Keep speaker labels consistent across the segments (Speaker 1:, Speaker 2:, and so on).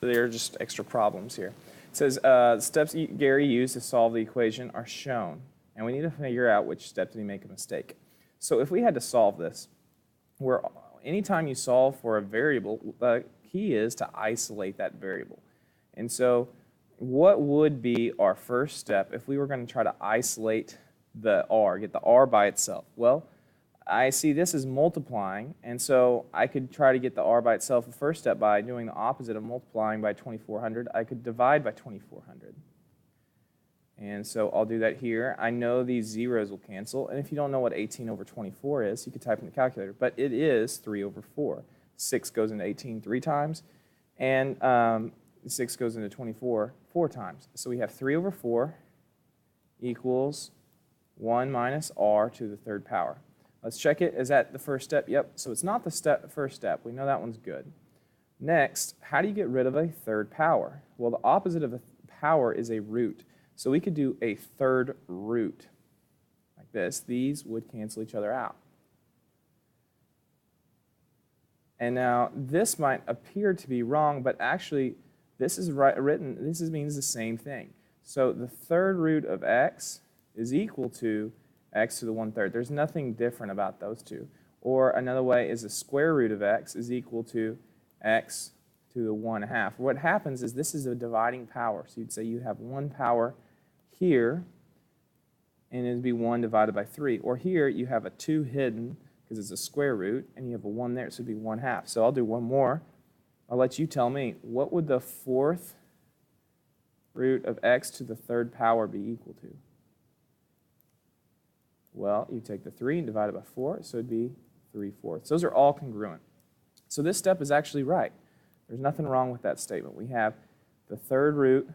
Speaker 1: they're just extra problems here. It says the steps Gary used to solve the equation are shown, and we need to figure out which step did he make a mistake. So if we had to solve this, anytime you solve for a variable, the key is to isolate that variable. And so what would be our first step if we were going to try to isolate the r, get the r by itself? Well, I see this is multiplying, and so I could try to get the r by itself the first step by doing the opposite of multiplying by 2400. I could divide by 2400. And so I'll do that here. I know these zeros will cancel, and if you don't know what 18 over 24 is, you could type in the calculator, but it is 3 over 4. 6 goes into 18 3 times, and 6 goes into 24 4 times. So we have 3 over 4 equals 1 minus r to the third power. Let's check it. Is that the first step? Yep. So it's not the first step. We know that one's good. Next, how do you get rid of a third power? Well, the opposite of a power is a root. So we could do a third root like this. These would cancel each other out. And now this might appear to be wrong, but actually this is means the same thing. So the third root of x is equal to x to the 1/3. There's nothing different about those two. Or another way is the square root of x is equal to x to the 1/2. What happens is this is a dividing power. So you'd say you have 1 power here, and it'd be 1 divided by 3. Or here you have a 2 hidden because it's a square root, and you have a 1 there, so it'd be 1/2. So I'll do one more. I'll let you tell me, what would the fourth root of x to the third power be equal to? Well, you take the 3 and divide it by 4, so it'd be 3/4. Those are all congruent. So this step is actually right. There's nothing wrong with that statement. We have the third root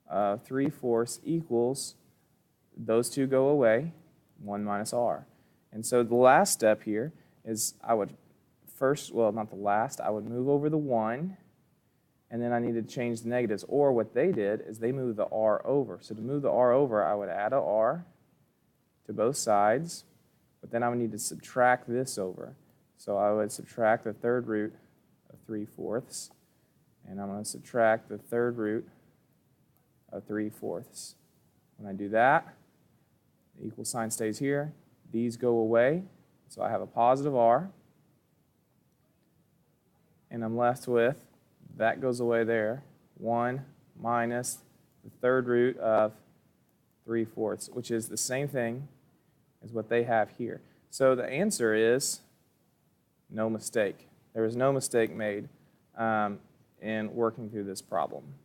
Speaker 1: of 3/4 equals, those two go away, 1 minus r. And so the last step here is I would first, well, not the last, I would move over the 1, and then I need to change the negatives. Or what they did is they moved the r over. So to move the r over, I would add a r to both sides, but then I would need to subtract this over. So I would subtract the third root of 3/4, and I'm going to subtract the third root of 3/4. When I do that, the equal sign stays here. These go away, so I have a positive r, and I'm left with, that goes away there, 1 minus the third root of 3/4, which is the same thing as what they have here. So the answer is no mistake. There was no mistake made in working through this problem.